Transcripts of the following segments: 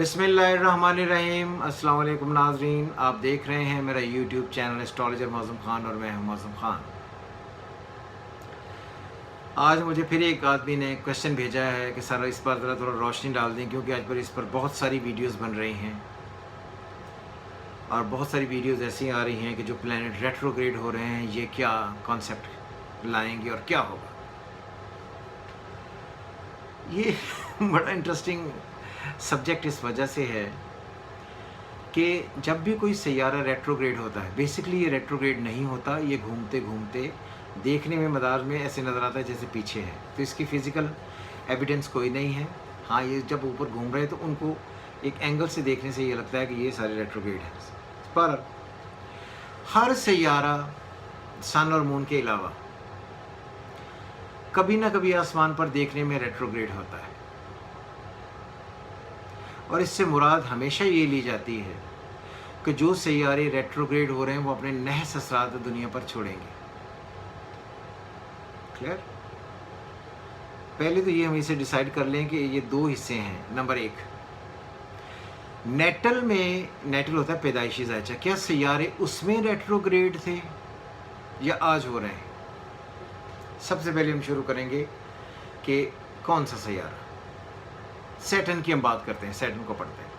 बिस्मिल्लाहिर्रहमानिर्रहीम। अस्सलाम वालेकुम नाज़रीन, आप देख रहे हैं मेरा YouTube channel astrologer Mauzam Khan और मैं हूं मौज़म ख़ान। आज मुझे फिर एक आदमी ने क्वेश्चन भेजा है कि सर इस पर ज़रा थोड़ा रोशनी डाल दें, क्योंकि आज पर इस पर बहुत सारी वीडियोस बन रही हैं और बहुत सारी वीडियोस ऐसी आ रही हैं कि जो प्लैनेट रेट्रोग्रेड हो रहे हैं, ये क्या कॉन्सेप्ट लाएंगे और क्या होगा। ये बड़ा इंटरेस्टिंग सब्जेक्ट इस वजह से है कि जब भी कोई सैयारा रेट्रोग्रेड होता है, बेसिकली ये रेट्रोग्रेड नहीं होता, ये घूमते घूमते देखने में मदार में ऐसे नज़र आता है जैसे पीछे है, तो इसकी फ़िज़िकल एविडेंस कोई नहीं है। हाँ, ये जब ऊपर घूम रहे हैं तो उनको एक एंगल से देखने से ये लगता है कि ये सारे रेट्रोग्रेड हैं। पर हर सैयारा सन और मून के अलावा कभी ना कभी आसमान पर देखने में रेट्रोग्रेड होता है, और इससे मुराद हमेशा ये ली जाती है कि जो सैयारे रेट्रोग्रेड हो रहे हैं वो अपने नहस असरात दुनिया पर छोड़ेंगे। क्लियर? पहले तो ये हम इसे डिसाइड कर लें कि ये दो हिस्से हैं। नंबर एक, नेटल में, नेटल होता है पैदाइशी ज़ायचा, क्या सैयारे उसमें रेट्रोग्रेड थे या आज हो रहे हैं? सबसे पहले हम शुरू करेंगे कि कौन सा सैयारा। सैटर्न की हम बात करते हैं, सैटर्न को पढ़ते हैं।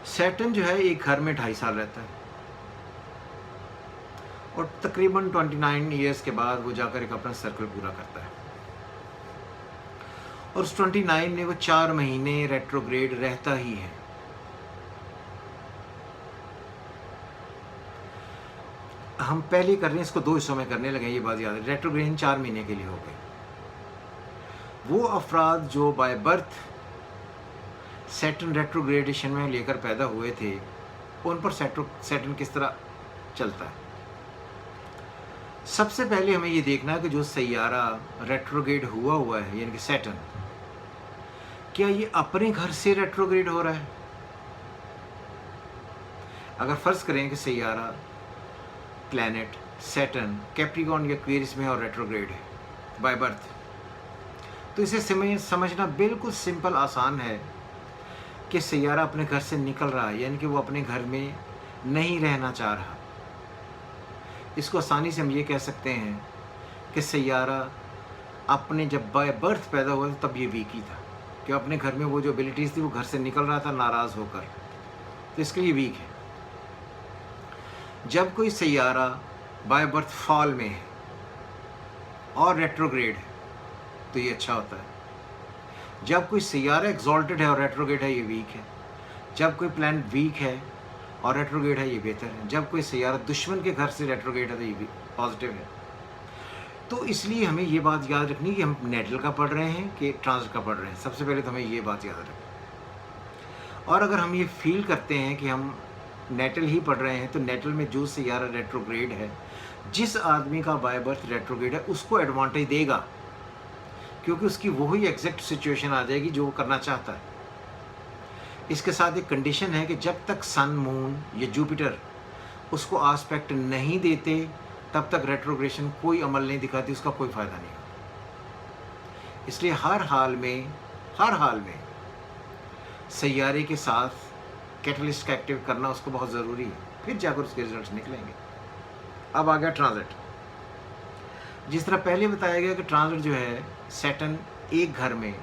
सैटर्न जो है एक घर में 2.5 साल रहता है और तकरीबन 29 ईयर्स के बाद वो जाकर एक अपना सर्कल पूरा करता है, और उस 29 में वो 4 महीने रेट्रोग्रेड रहता ही है। हम पहले कर रहे हैं, इसको 2 हिस्सों में करने लगे, ये बात याद है। रेट्रोग्रेड 4 महीने के लिए हो गए। वो अफराद जो बाय बर्थ सैटर्न रेट्रोग्रेडेशन में लेकर पैदा हुए थे, उन पर सैटर्न किस तरह चलता है। सबसे पहले हमें ये देखना है कि जो सैयारा रेट्रोग्रेड हुआ है, यानी कि सैटर्न, क्या ये अपने घर से रेट्रोग्रेड हो रहा है? अगर फर्ज करें कि सैयारा प्लैनेट सैटर्न कैप्रिकॉर्न या एक्वेरियस में और रेट्रोग्रेड है बाय बर्थ, तो इसे समझना बिल्कुल सिंपल, आसान है कि सैयारा अपने घर से निकल रहा है, यानी कि वो अपने घर में नहीं रहना चाह रहा। इसको आसानी से हम ये कह सकते हैं कि सैयारा अपने जब बाय बर्थ पैदा हुआ तब ये वीक ही था, कि अपने घर में वो जो एबिलिटीज़ थी वो घर से निकल रहा था नाराज़ होकर, तो इसके लिए वीक है। जब कोई सैयारा बाय बर्थ फॉल में है और रेट्रोग्रेड है तो ये अच्छा होता है। जब कोई सैयारा एक्सॉल्टेड है और रेट्रोग्रेड है, ये वीक है। जब कोई प्लैनेट वीक है और रेट्रोग्रेड है, ये बेहतर है। जब कोई सैयारा दुश्मन के घर से रेट्रोग्रेड है तो ये भी पॉजिटिव है। तो इसलिए हमें ये बात याद रखनी कि हम नेटल का पढ़ रहे हैं कि ट्रांजिट का पढ़ रहे हैं। सबसे पहले तो हमें ये बात याद रखनी, और अगर हम ये फील करते हैं कि हम नेटल ही पढ़ रहे हैं, तो नेटल में जो सैयारा रेट्रोग्रेड है, जिस आदमी का बाय बर्थ रेट्रोग्रेड है, उसको एडवांटेज देगा, क्योंकि उसकी वही एग्जैक्ट सिचुएशन आ जाएगी जो वो करना चाहता है। इसके साथ एक कंडीशन है कि जब तक सन, मून या जुपिटर उसको आस्पेक्ट नहीं देते, तब तक रेट्रोग्रेशन कोई अमल नहीं दिखाती, उसका कोई फ़ायदा नहीं होता। इसलिए हर हाल में सैयारे के साथ कैटलिस्ट का एक्टिव करना उसको बहुत ज़रूरी है, फिर जाकर उसके रिजल्ट्स निकलेंगे। अब आ गया ट्रांजिट। जिस तरह पहले बताया गया कि ट्रांजिट जो है, सैटर्न एक घर में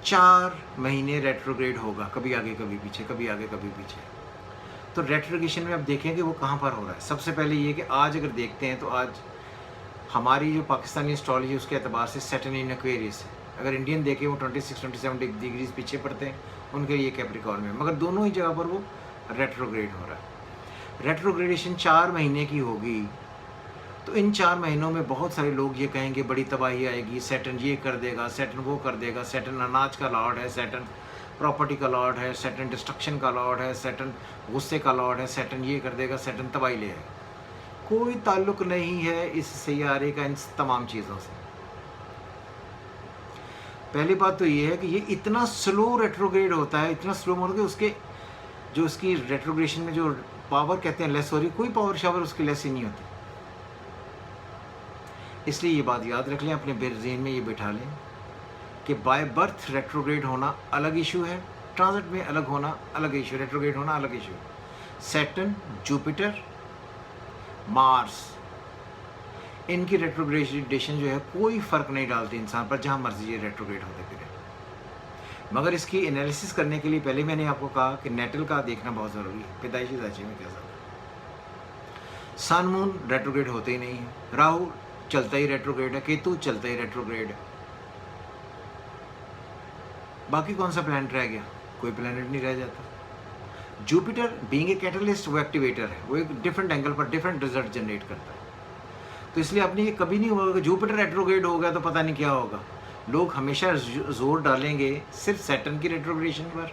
4 महीने रेट्रोग्रेड होगा, कभी आगे कभी पीछे, कभी आगे कभी पीछे। तो रेट्रोग्रेशन में अब देखेंगे वो कहाँ पर हो रहा है। सबसे पहले ये कि आज अगर देखते हैं तो आज हमारी जो पाकिस्तानी एस्ट्रोलॉजी उसके एतबार से सैटर्न इन एक्वेरियस है। अगर इंडियन देखें वो 26-27 डिग्रीज पीछे पड़ते हैं, उनके लिए कैप्रिकॉर्न में, मगर दोनों ही जगह पर वो रेट्रोग्रेड हो रहा है। रेट्रोग्रेडेशन 4 महीने की होगी, तो इन 4 महीनों में बहुत सारे लोग ये कहेंगे बड़ी तबाही आएगी, सैटर्न ये कर देगा, सैटर्न वो कर देगा, सैटर्न अनाज का लॉर्ड है, सैटर्न प्रॉपर्टी का लॉर्ड है, सैटर्न डिस्ट्रक्शन का लॉर्ड है, सैटर्न गुस्से का लॉर्ड है, सैटर्न ये कर देगा, सैटर्न तबाही ले आएगा। कोई ताल्लुक नहीं है इस सैयारे का इन तमाम चीज़ों से। पहली बात तो ये है कि ये इतना स्लो रेट्रोग्रेड होता है, इतना स्लो मतलब कि उसके जो उसकी रेट्रोग्रेशन में जो पावर कहते हैं लेस हो रही, कोई पावर शावर उसकी लेस ही नहीं होती। इसलिए ये बात याद रख लें, अपने जहन में ये बिठा लें कि बाय बर्थ रेट्रोग्रेड होना अलग इशू है, ट्रांजिट में अलग होना अलग इशू, रेट्रोग्रेड होना अलग इशू। सैटर्न, जुपिटर, मार्स, इनकी रेट्रोग्रेडेशन जो है कोई फ़र्क नहीं डालती इंसान पर, जहाँ मर्जी ये रेट्रोग्रेड होते फिरे। मगर इसकी एनालिसिस करने के लिए पहले मैंने आपको कहा कि नेटल का देखना बहुत ज़रूरी है, पैदाइशी ढांचे में कैसा। सन मून रेट्रोग्रेड होते ही नहीं है, राहु चलता ही रेट्रोग्रेड है, केतु चलता ही रेट्रोग्रेड है। बाकी कौन सा प्लैनेट रह गया? कोई प्लैनेट नहीं रह जाता। जुपिटर बीइंग ए कैटलिस्ट वो एक्टिवेटर है, वो एक डिफरेंट एंगल पर डिफरेंट रिजल्ट जनरेट करता है। तो इसलिए आपने ये कभी नहीं होगा कि जुपिटर रेट्रोग्रेड हो गया तो पता नहीं क्या होगा। लोग हमेशा जोर डालेंगे सिर्फ सैटर्न की रेट्रोग्रेशन पर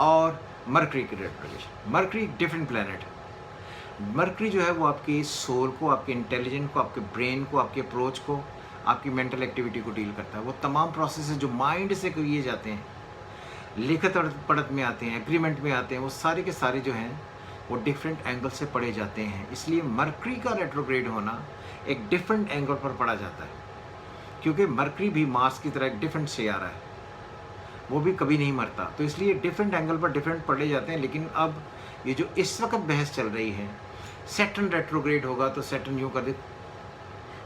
और मरकरी की रेट्रोग्रेशन। मरकरी डिफरेंट प्लैनेट है। मरकरी जो है वो आपकी सोल को, आपके इंटेलिजेंट को, आपके ब्रेन को, आपके अप्रोच को, आपकी मेंटल एक्टिविटी को डील करता है। वो तमाम प्रोसेस जो माइंड से किए जाते हैं, लिखत पढ़त में आते हैं, एग्रीमेंट में आते हैं, वो सारे के सारे जो हैं वो डिफरेंट एंगल से पढ़े जाते हैं। इसलिए मरकरी का रेट्रोग्रेड होना एक डिफरेंट एंगल पर पढ़ा जाता है, क्योंकि मरकरी भी मार्स की तरह एक डिफरेंट सियारा है, वो भी कभी नहीं मरता। तो इसलिए डिफरेंट एंगल पर डिफरेंट पढ़े जाते हैं। लेकिन अब ये जो इस वक्त बहस चल रही है, सैटर्न रेट्रोग्रेड होगा तो सैटर्न यूँ कर दे,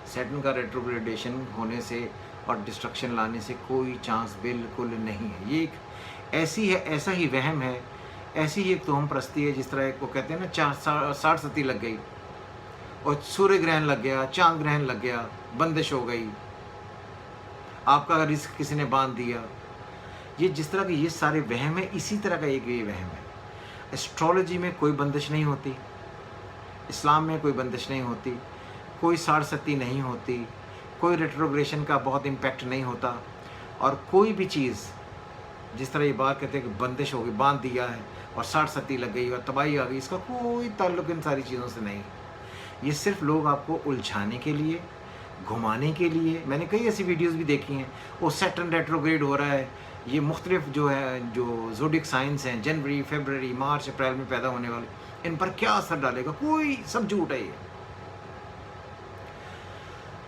सैटर्न का रेट्रोग्रेडेशन होने से और डिस्ट्रक्शन लाने से कोई चांस बिल्कुल नहीं है। ये एक ऐसी है, ऐसा ही वहम है, ऐसी ही एक तोहम प्रस्ती है, जिस तरह एक वो कहते हैं ना 60 सती लग गई और सूर्य ग्रहण लग गया, चांद ग्रहण लग गया, बंदिश हो गई, आपका रिस्क किसी ने बांध दिया। ये जिस तरह के ये सारे वहम है, इसी तरह का एक ये वहम है। एस्ट्रोलॉजी में कोई बंदिश नहीं होती, इस्लाम में कोई बंदिश नहीं होती, कोई 60 सती नहीं होती, कोई रेट्रोग्रेशन का बहुत इम्पैक्ट नहीं होता। और कोई भी चीज़ जिस तरह ये बात कहते हैं कि बंदिश हो गई, बांध दिया है और 60 सती लग गई और तबाही आ गई, इसका कोई ताल्लुक इन सारी चीज़ों से नहीं। ये सिर्फ लोग आपको उलझाने के लिए, घुमाने के लिए। मैंने कई ऐसी वीडियोस भी देखी हैं, वो सैटर्न रेट्रोग्रेड हो रहा है, ये मुख्तलिफ जो है जो ज़ोडिक साइंस हैं, जनवरी, फरवरी, मार्च, अप्रैल में पैदा होने वाले, इन पर क्या असर डालेगा, कोई सब झूठ है ये।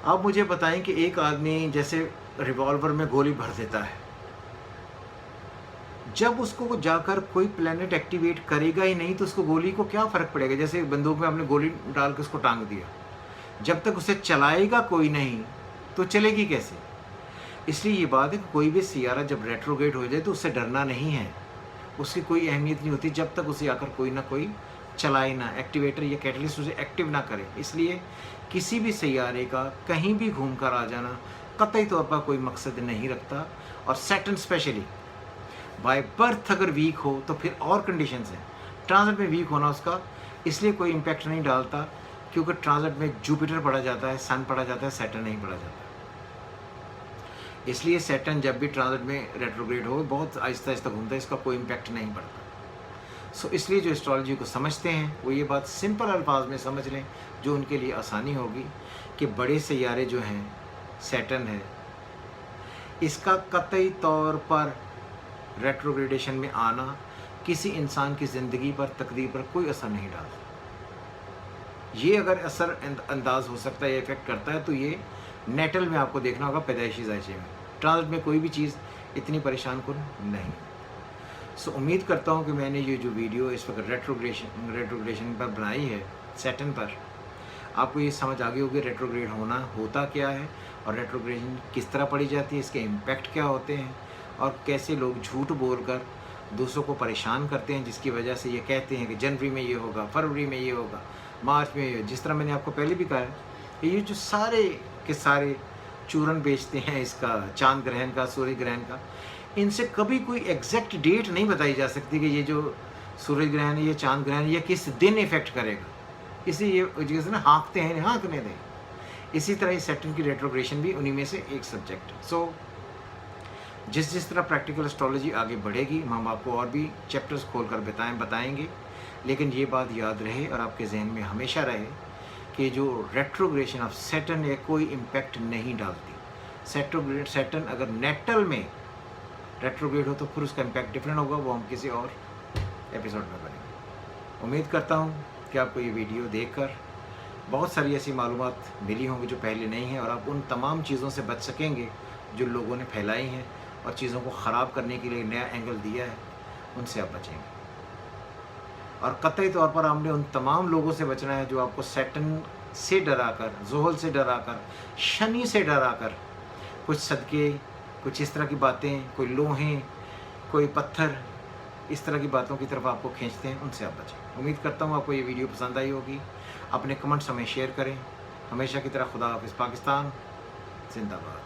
आप मुझे बताएं कि एक आदमी जैसे रिवॉल्वर में गोली भर देता है, जब उसको जाकर कोई प्लेनेट एक्टिवेट करेगा ही नहीं तो उसको गोली को क्या फ़र्क पड़ेगा। जैसे बंदूक में आपने गोली डाल के उसको टांग दिया, जब तक उसे चलाएगा कोई नहीं तो चलेगी कैसे। इसलिए ये बात है कि कोई भी सियारा जब रेट्रोग्रेड हो जाए तो उससे डरना नहीं है, उसकी कोई अहमियत नहीं होती जब तक उसे आकर कोई ना कोई चलाए ना, एक्टिवेटर या कैटलिस्ट उसे एक्टिव ना करे। इसलिए किसी भी सैयारे का कहीं भी घूम कर आ जाना कतई तौर पर कोई मकसद नहीं रखता। और सैटर्न स्पेशली बाय बर्थ अगर वीक हो तो फिर और कंडीशंस हैं, ट्रांजिट में वीक होना उसका इसलिए कोई इम्पैक्ट नहीं डालता क्योंकि ट्रांजिट में जुपिटर पढ़ा जाता है, सन पढ़ा जाता है, सैटर्न नहीं पढ़ा जाता। इसलिए सैटर्न जब भी ट्रांजिट में रेट्रोग्रेड हो बहुत आहिस्ता आहिस्ता घूमता है, इसका कोई इम्पैक्ट नहीं पड़ता। सो इसलिए जो एस्ट्रोलॉजी को समझते हैं वो ये बात सिंपल अल्फाज में समझ लें जो उनके लिए आसानी होगी कि बड़े सैयारे जो हैं सैटर्न है, इसका कतई तौर पर रेट्रोग्रेडेशन में आना किसी इंसान की ज़िंदगी पर, तकदीर पर कोई असर नहीं डालता। ये अगर असर अंदाज हो सकता है, इफेक्ट करता है तो ये नेटल में आपको देखना होगा, पैदाइशी जायचे में। ट्रांजिट में कोई भी चीज़ इतनी परेशान कुन नहीं। सो उम्मीद करता हूँ कि मैंने ये जो वीडियो इस वक्त रेट्रोग्रेशन पर बनाई है, सैटर्न पर, आपको ये समझ आ गई होगी रेट्रोग्रेड होना होता क्या है और रेट्रोग्रेशन किस तरह पड़ी जाती है, इसके इम्पैक्ट क्या होते हैं और कैसे लोग झूठ बोलकर दूसरों को परेशान करते हैं, जिसकी वजह से ये कहते हैं कि जनवरी में ये होगा, फरवरी में ये होगा, मार्च में ये। जिस तरह मैंने आपको पहले भी कहा है, ये जो सारे के सारे चूरन बेचते हैं इसका, चांद ग्रहण का, सूर्य ग्रहण का, इनसे कभी कोई एग्जैक्ट डेट नहीं बताई जा सकती कि ये जो सूर्य ग्रहण है, ये चांद ग्रहण ये किस दिन इफेक्ट करेगा। इसी ये वजह से ना हाँकते हैं, हाँकने दें। इसी तरह इस सैटर्न की रेट्रोग्रेशन भी उन्हीं में से एक सब्जेक्ट है। सो जिस तरह प्रैक्टिकल एस्ट्रोलॉजी आगे बढ़ेगी हम आपको और भी चैप्टर्स खोलकर बताएंगे। लेकिन ये बात याद रहे और आपके जहन में हमेशा रहे कि जो रेट्रोग्रेशन ऑफ सैटर्न है कोई इम्पैक्ट नहीं डालती। सैटर्न अगर नेटल में रेट्रोग्रेड हो तो फिर उसका इम्पैक्ट डिफरेंट होगा, वो हम किसी और एपिसोड में बनेंगे। उम्मीद करता हूँ कि आपको ये वीडियो देखकर बहुत सारी ऐसी मालूमात मिली होंगी जो पहले नहीं है और आप उन तमाम चीज़ों से बच सकेंगे जो लोगों ने फैलाई हैं और चीज़ों को ख़राब करने के लिए नया एंगल दिया है, उनसे आप बचेंगे। और कतई तौर पर हमने उन तमाम लोगों से बचना है जो आपको सैटन से डराकर, ज़ोहल से डराकर, शनि से डराकर कुछ सदके, कुछ इस तरह की बातें, कोई लोहें, कोई पत्थर, इस तरह की बातों की तरफ आपको खींचते हैं, उनसे आप बचें। उम्मीद करता हूँ आपको ये वीडियो पसंद आई होगी। अपने कमेंट्स हमें शेयर करें। हमेशा की तरह खुदा हाफिज़। पाकिस्तान जिंदाबाद।